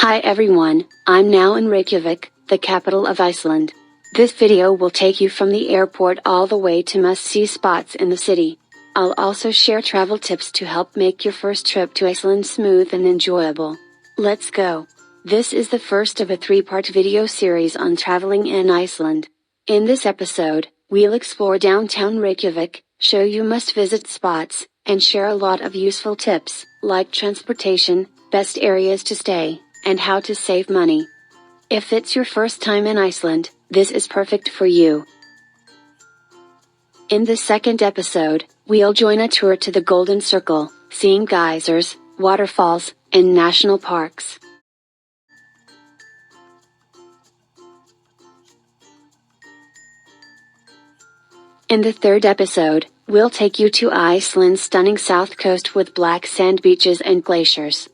Hi everyone, I'm now in Reykjavik, the capital of Iceland. This video will take you from the airport all the way to must-see spots in the city. I'll also share travel tips to help make your first trip to Iceland smooth and enjoyable. Let's go! This is the first of a 3-part video series on traveling in Iceland. In this episode, we'll explore downtown Reykjavik, show you must-visit spots, and share a lot of useful tips, like transportation, best areas to stay, and how to save money. If it's your first time in Iceland, this is perfect for you. In the second episode, we'll join a tour to the Golden Circle, seeing geysers, waterfalls, and national parks. In the third episode, we'll take you to Iceland's stunning south coast with black sand beaches and glaciers.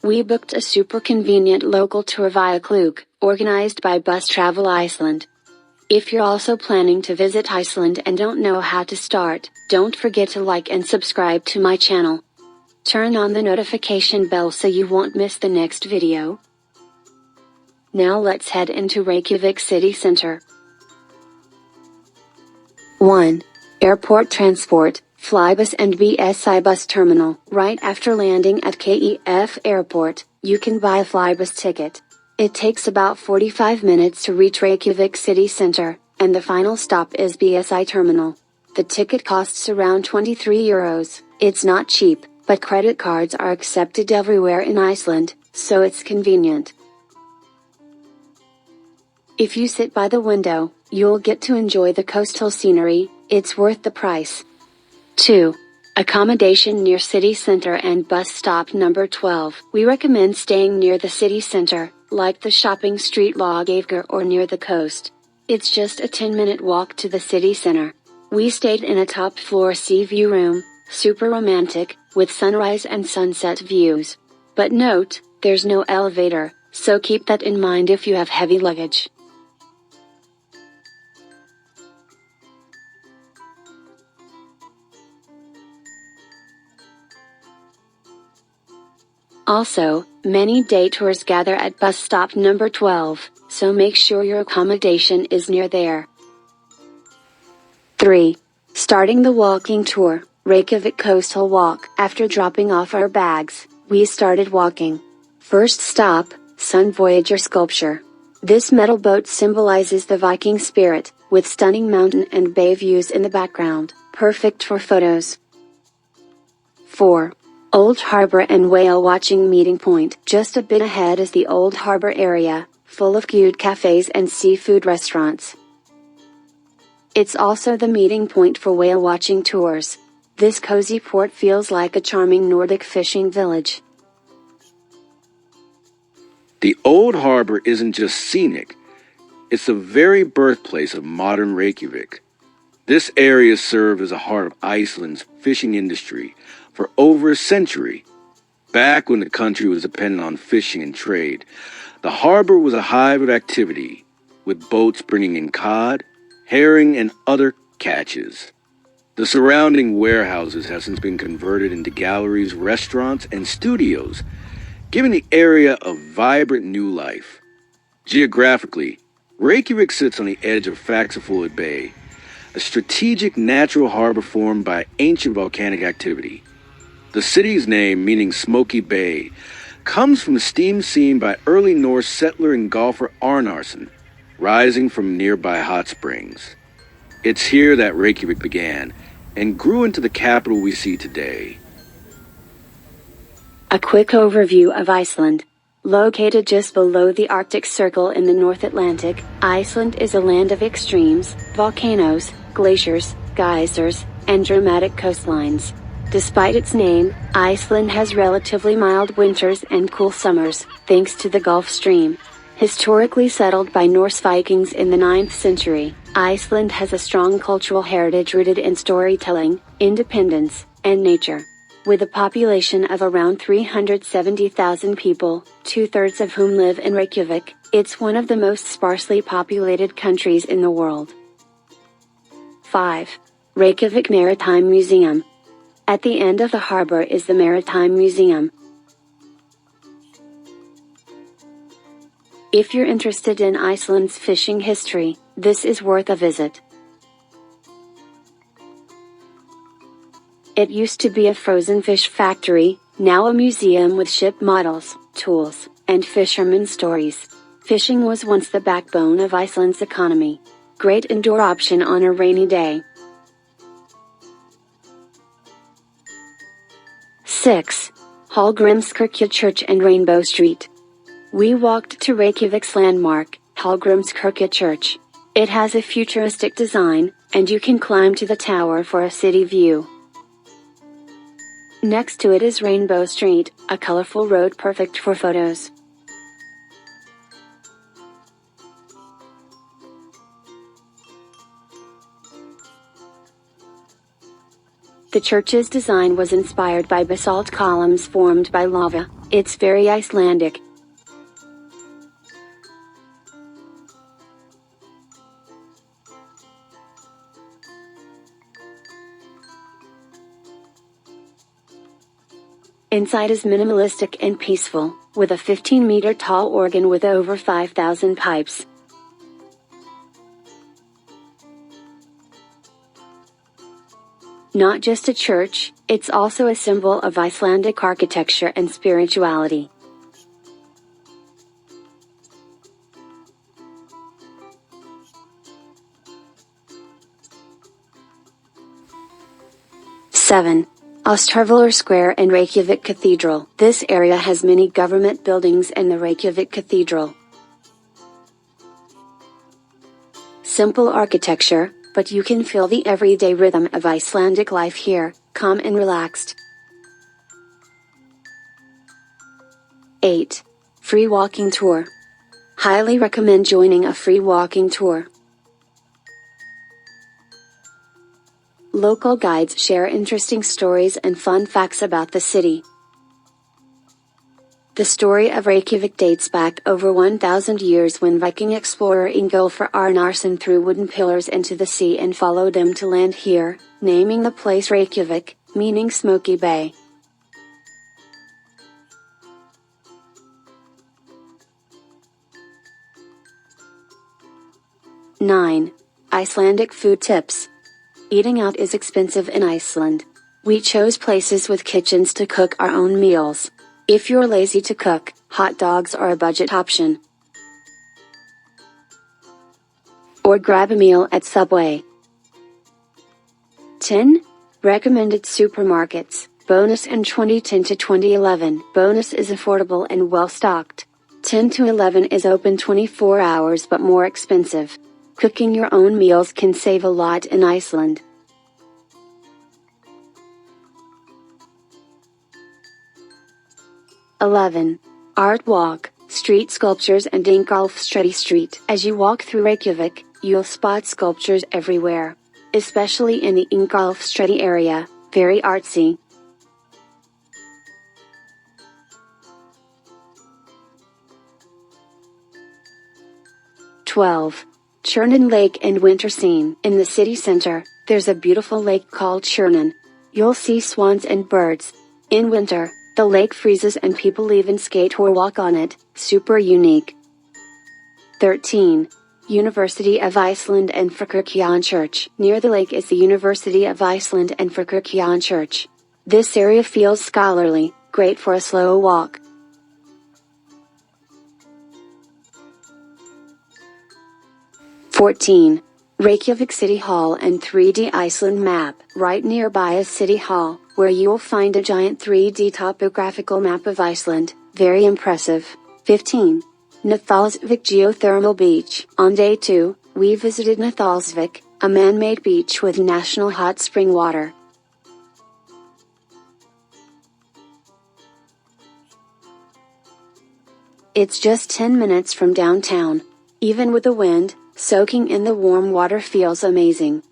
We booked a super convenient local tour via Klug, organized by Bus Travel Iceland. If you're also planning to visit Iceland and don't know how to start, don't forget to like and subscribe to my channel. Turn on the notification bell so you won't miss the next video. Now let's head into Reykjavik city center. 1. Airport transport, Flybus and BSI bus terminal. Right after landing at KEF Airport, you can buy a Flybus ticket. It takes about 45 minutes to reach Reykjavik city center, and the final stop is BSI terminal. The ticket costs around €23. It's not cheap, but credit cards are accepted everywhere in Iceland, so it's convenient. If you sit by the window, you'll get to enjoy the coastal scenery. It's worth the price. 2. Accommodation near city center and bus stop number 12. We recommend staying near the city center, like the shopping street Voyager or near the coast. It's just a 10-minute walk to the city center. We stayed in a top-floor sea view room, super romantic, with sunrise and sunset views. But note, there's no elevator, so keep that in mind if you have heavy luggage. Also, many day tours gather at bus stop number 12, so make sure your accommodation is near there. 3. Starting the walking tour, Reykjavik Coastal Walk. After dropping off our bags, we started walking. First stop, Sun Voyager sculpture. This metal boat symbolizes the Viking spirit, with stunning mountain and bay views in the background, perfect for photos. 4. Old Harbour and whale watching meeting point. Just a bit ahead is the Old Harbour area, full of cute cafes and seafood restaurants. It's also the meeting point for whale watching tours. This cozy port feels like a charming Nordic fishing village. The Old Harbour isn't just scenic, it's the very birthplace of modern Reykjavik. This area served as a heart of Iceland's fishing industry for over a century. Back when the country was dependent on fishing and trade, the harbor was a hive of activity, with boats bringing in cod, herring, and other catches. The surrounding warehouses have since been converted into galleries, restaurants, and studios, giving the area a vibrant new life. Geographically, Reykjavik sits on the edge of Faxaflói Bay, a strategic natural harbor formed by ancient volcanic activity. The city's name, meaning Smoky Bay, comes from the steam seen by early Norse settler and golfer Arnarsson, rising from nearby hot springs. It's here that Reykjavik began, and grew into the capital we see today. A quick overview of Iceland. Located just below the Arctic Circle in the North Atlantic, Iceland is a land of extremes, volcanoes, glaciers, geysers, and dramatic coastlines. Despite its name, Iceland has relatively mild winters and cool summers, thanks to the Gulf Stream. Historically settled by Norse Vikings in the 9th century, Iceland has a strong cultural heritage rooted in storytelling, independence, and nature. With a population of around 370,000 people, 2/3 of whom live in Reykjavik, it's one of the most sparsely populated countries in the world. 5. Reykjavik Maritime Museum. At the end of the harbor is the Maritime Museum. If you're interested in Iceland's fishing history, this is worth a visit. It used to be a frozen fish factory, now a museum with ship models, tools, and fishermen's stories. Fishing was once the backbone of Iceland's economy. Great indoor option on a rainy day. 6. Hallgrímskirkja Church and Rainbow Street. We walked to Reykjavik's landmark, Hallgrímskirkja Church. It has a futuristic design, and you can climb to the tower for a city view. Next to it is Rainbow Street, a colorful road perfect for photos. The church's design was inspired by basalt columns formed by lava. It's very Icelandic. Inside is minimalistic and peaceful, with a 15-meter tall organ with over 5,000 pipes. Not just a church, it's also a symbol of Icelandic architecture and spirituality. Seven. Östharvallur Square and Reykjavik Cathedral. This area has many government buildings and the Reykjavik Cathedral. Simple architecture, but you can feel the everyday rhythm of Icelandic life here, calm and relaxed. 8. Free walking tour. Highly recommend joining a free walking tour. Local guides share interesting stories and fun facts about the city. The story of Reykjavik dates back over 1,000 years when Viking explorer Ingólfur Arnarson threw wooden pillars into the sea and followed them to land here, naming the place Reykjavik, meaning Smoky Bay. Nine. Icelandic food tips. Eating out is expensive in Iceland. We chose places with kitchens to cook our own meals. If you're lazy to cook, hot dogs are a budget option. Or grab a meal at Subway. 10. Recommended supermarkets. Bonus in 2010 to 2011. Bonus is affordable and well stocked. 10 to 11 is open 24 hours but more expensive. Cooking your own meals can save a lot in Iceland. (11) Art Walk, street sculptures and Ingólfsstræti Street. As you walk through Reykjavik, you'll spot sculptures everywhere. Especially in the Ingólfsstræti area, very artsy. (12) Tjörnin Lake and Winter Scene. In the city center, there's a beautiful lake called Tjörnin. You'll see swans and birds. In winter, the lake freezes and people even skate or walk on it, super unique. 13. University of Iceland and Frikirkjan Church. Near the lake is the University of Iceland and Frikirkjan Church. This area feels scholarly, great for a slow walk. (14) Reykjavik City Hall and 3D Iceland map. Right nearby is City Hall, where you'll find a giant 3D topographical map of Iceland, very impressive. 15. Nathalsvik Geothermal Beach. On day 2, we visited Nathalsvik, a man-made beach with national hot spring water. It's just 10 minutes from downtown. Even with the wind, soaking in the warm water feels amazing.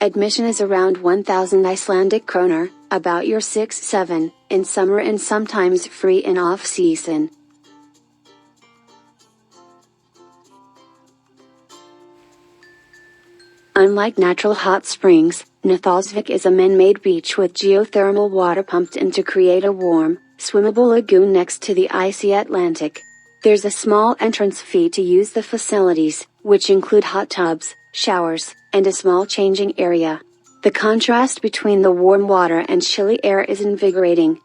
Admission is around 1,000 Icelandic kroner, about your 6-7, in summer and sometimes free in off-season. Unlike natural hot springs, Nathalsvik is a man-made beach with geothermal water pumped in to create a warm, swimmable lagoon next to the icy Atlantic. There's a small entrance fee to use the facilities, which include hot tubs, showers, and a small changing area. The contrast between the warm water and chilly air is invigorating.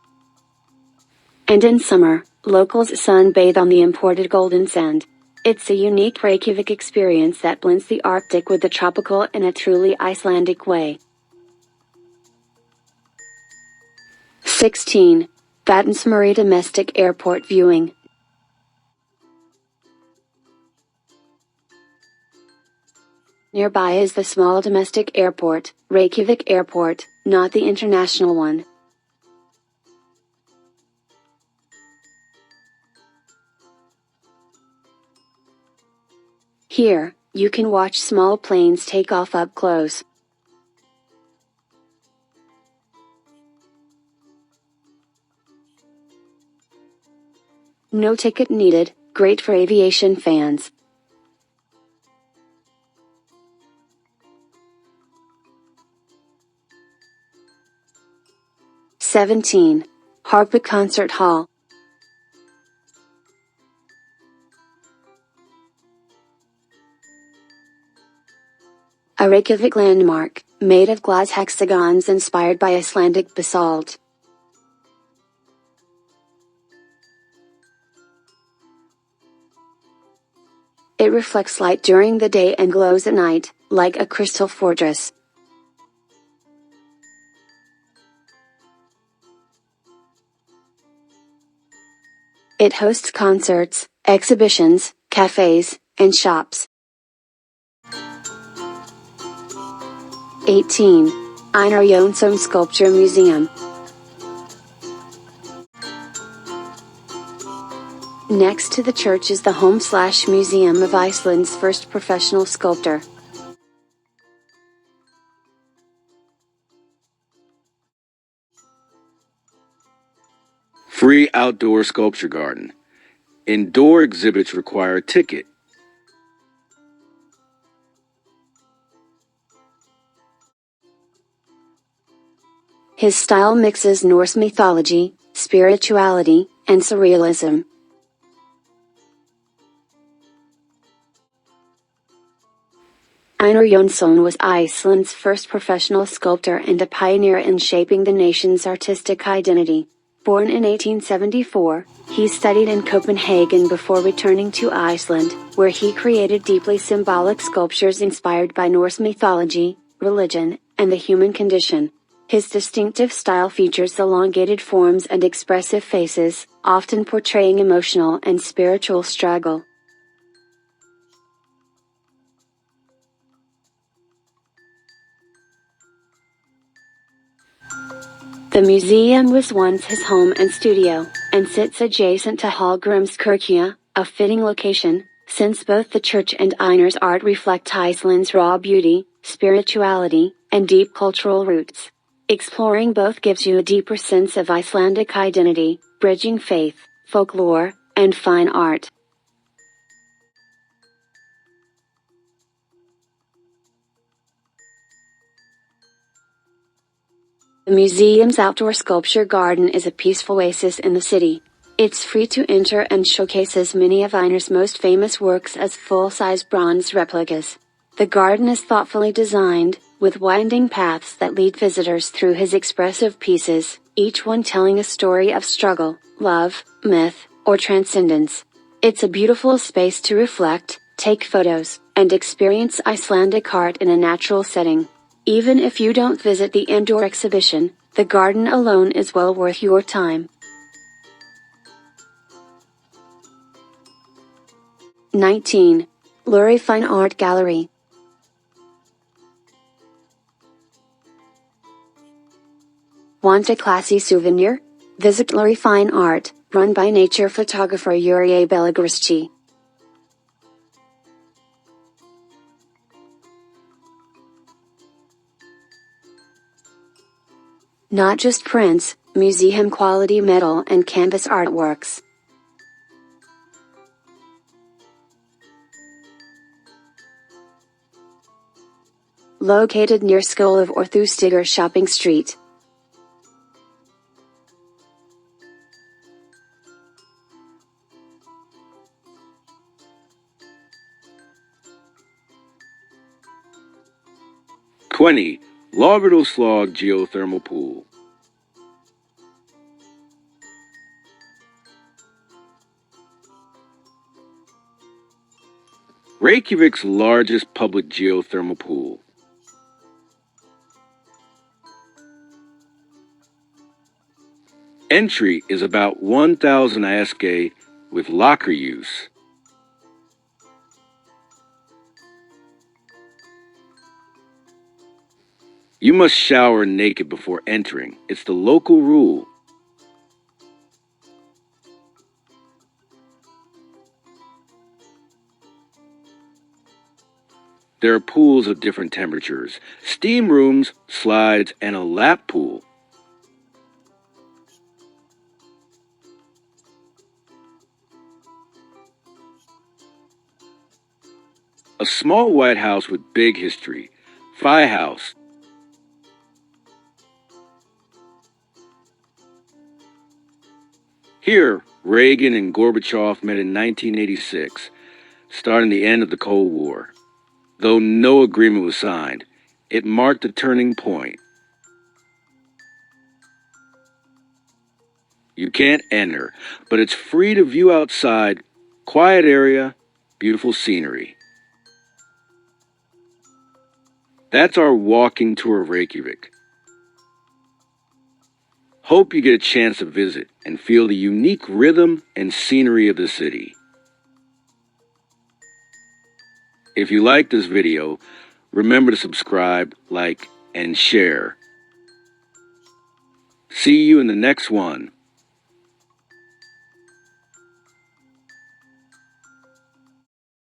And in summer, locals sunbathe on the imported golden sand. It's a unique Reykjavik experience that blends the Arctic with the tropical in a truly Icelandic way. 16. Vatnsmýri Domestic Airport Viewing. Nearby is the small domestic airport, Reykjavik Airport, not the international one. Here, you can watch small planes take off up close. No ticket needed, great for aviation fans. (17) Harpa Concert Hall. A Reykjavik landmark, made of glass hexagons inspired by Icelandic basalt. It reflects light during the day and glows at night, like a crystal fortress. It hosts concerts, exhibitions, cafes, and shops. 18. Einar Jónsson Sculpture Museum. Next to the church is the home/museum of Iceland's first professional sculptor. Free outdoor sculpture garden. Indoor exhibits require a ticket. His style mixes Norse mythology, spirituality, and surrealism. Einar Jónsson was Iceland's first professional sculptor and a pioneer in shaping the nation's artistic identity. Born in 1874, he studied in Copenhagen before returning to Iceland, where he created deeply symbolic sculptures inspired by Norse mythology, religion, and the human condition. His distinctive style features elongated forms and expressive faces, often portraying emotional and spiritual struggle. The museum was once his home and studio, and sits adjacent to Hallgrímskirkja, a fitting location, since both the church and Einar's art reflect Iceland's raw beauty, spirituality, and deep cultural roots. Exploring both gives you a deeper sense of Icelandic identity, bridging faith, folklore, and fine art. The museum's outdoor sculpture garden is a peaceful oasis in the city. It's free to enter and showcases many of Einar's most famous works as full-size bronze replicas. The garden is thoughtfully designed, with winding paths that lead visitors through his expressive pieces, each one telling a story of struggle, love, myth, or transcendence. It's a beautiful space to reflect, take photos, and experience Icelandic art in a natural setting. Even if you don't visit the indoor exhibition, the garden alone is well worth your time. 19. Luri Fine Art Gallery. Want a classy souvenir? Visit Luri Fine Art, run by nature photographer Jurij Belagrski. Not just prints, museum-quality metal and canvas artworks. Located near School of Orthustiger Shopping Street. 20. Slag Geothermal Pool. Reykjavik's largest public geothermal pool. Entry is about 1,000 aske with locker use. You must shower naked before entering. It's the local rule. There are pools of different temperatures, steam rooms, slides, and a lap pool. A small white house with big history, Phi House. Here, Reagan and Gorbachev met in 1986, starting the end of the Cold War. Though no agreement was signed, it marked a turning point. You can't enter, but it's free to view outside, quiet area, beautiful scenery. That's our walking tour of Reykjavik. Hope you get a chance to visit and feel the unique rhythm and scenery of the city. If you like this video, remember to subscribe, like, and share. See you in the next one.